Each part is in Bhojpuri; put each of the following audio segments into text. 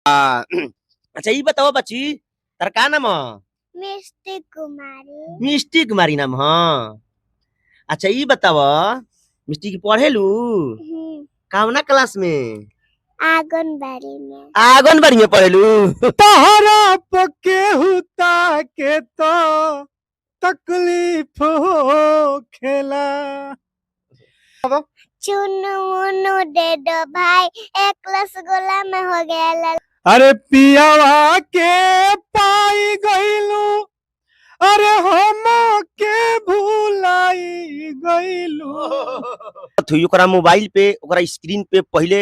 अच्छा ये बताओ बच्ची तार का नाम ह? मिष्टी कुमारी। मिष्टी कुमारी नाम ह। अच्छा ये बताओ मिष्टी की पढ़ेलू कौना क्लास में? आंगनबाड़ी में। आंगनबाड़ी में पढ़ेलू। तहरा पके हुता के तो तकलीफ हो खेला। चुनु मुनु दे दो भाई, एक रसगुल्ला में हो गया। अरे पियावा के पाई गईलू, अरे हम के भूलाई गईलू। ओकरा मोबाइल पे ओकरा स्क्रीन पे पहले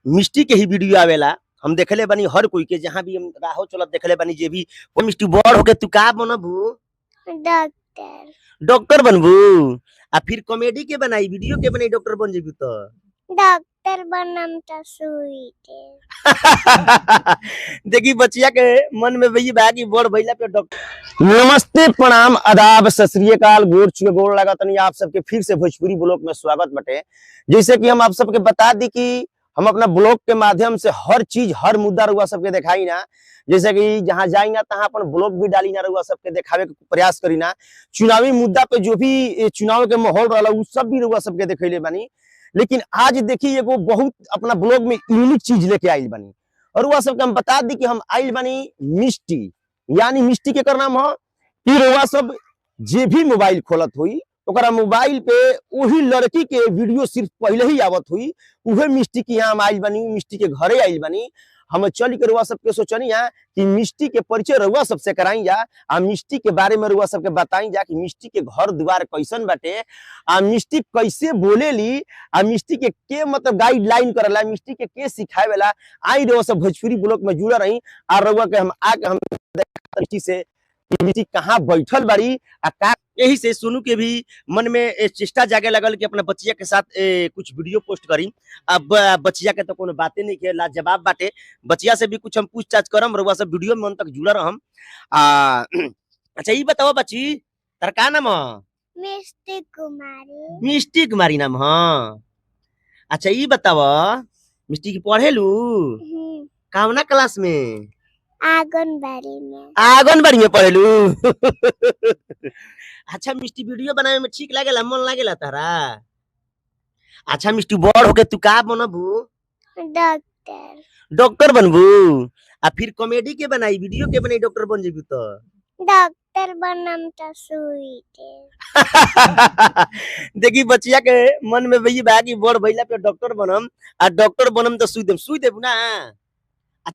मिष्टी के ही वीडियो आवेला। हम देखले बानी हर कोई के, जहां भी हम राहो चलत देखले बानी जे भी वो मिष्टी बड़ होके तू का बनबू? डॉक्टर। डॉक्टर बनबू। आ फिर कॉमेडी के बनाई, वीडियो के बनाई, डॉक्टर बन जेबू तो डॉक्टर बनम तो स्वीट। देखी बच्चिया के मन में वही बा कि बड़ भइला पे डॉक्टर। नमस्ते प्रणाम आदाब सत श्री अकाल, गोड़ छुए गोड़ लगा तनी आप सबके फिर से भोजपुरी ब्लॉग में स्वागत बटे। जैसे कि हम आप सबके बता दी कि हम अपना ब्लॉग के माध्यम से हर चीज हर मुद्दा रुआ सबके दिखाई ना, जैसे कि जहां जाई ना तहां अपन ब्लॉग भी डाली ना, रुआ सबके दिखावे के प्रयास करी ना। चुनावी मुद्दा पे जो भी चुनाव के माहौल रहा उ सब भी रुआ सबके दिखैले बानी। लेकिन आज देखिए एगो बहुत अपना ब्लॉग में यूनिक चीज लेके आइल बानी, और वह सबके हम बता दी कि हम आइल बानी मिष्टी, यानी मिष्टी के नाम हो कि रुआ सब जे भी मोबाइल खोलत हुई ओकरा मोबाइल पे वही लड़की के वीडियो सिर्फ पहले ही आवत हुई, उहे मिष्टी के यहाँ हम आइल बानी, मिष्टी के घरे आइल बानी। हम चल के रुआ सबके सोचनी है कि मिष्टी के परिचय रुआ सबसे कराई जा, आ मिष्टी के बारे में रुआ सबके बताई जा कि मिष्टी के घर द्वार कैसन बाटे, आ मिष्टी कैसे बोलेली, आ मिष्टी के मतलब गाइडलाइन करला, मिष्टी के सिखावेला। आई रुआ सब भोजपुरी ब्लॉग में जुड़ा रही, आ रुआ के हम आके हम मिष्टी से मिष्टी कहाँ बैठल बाड़ी आ का। यही से सोनू के भी मन में चेष्टा जागे लगल कि अपना बच्चिया के साथ कुछ वीडियो पोस्ट करी। अब बच्चिया के तो कोनो बातें नहीं के लाजवाब बाटे, बच्चिया से भी कुछ हम पूछताछ करम, रुआ सब वीडियो में तक जुड़ा रहम। अच्छा ये बताओ बच्ची तार का नाम ह? मिष्टी कुमारी। मिष्टी कुमारी नाम ह। अच्छा ये बताओ मिष्टी की पढ़ेलू कौना क्लास में? आंगनबाड़ी में। आंगनबाड़ी में पढ़ेलू। अच्छा मिष्टी वीडियो बनावे में ठीक लागेला, मन लागेला तारा? अच्छा मिष्टी बड़ होके तू का बनबू? डॉक्टर। डॉक्टर बनबू। आ फिर कॉमेडी के बनाई, वीडियो के बनाई, डॉक्टर बन जेबू तो डॉक्टर बनम तो स्वीट। देखी बच्चिया के मन में वही बा कि बड़ भइला पे डॉक्टर बनम, आ डॉक्टर बनम तो सुई देबू ना।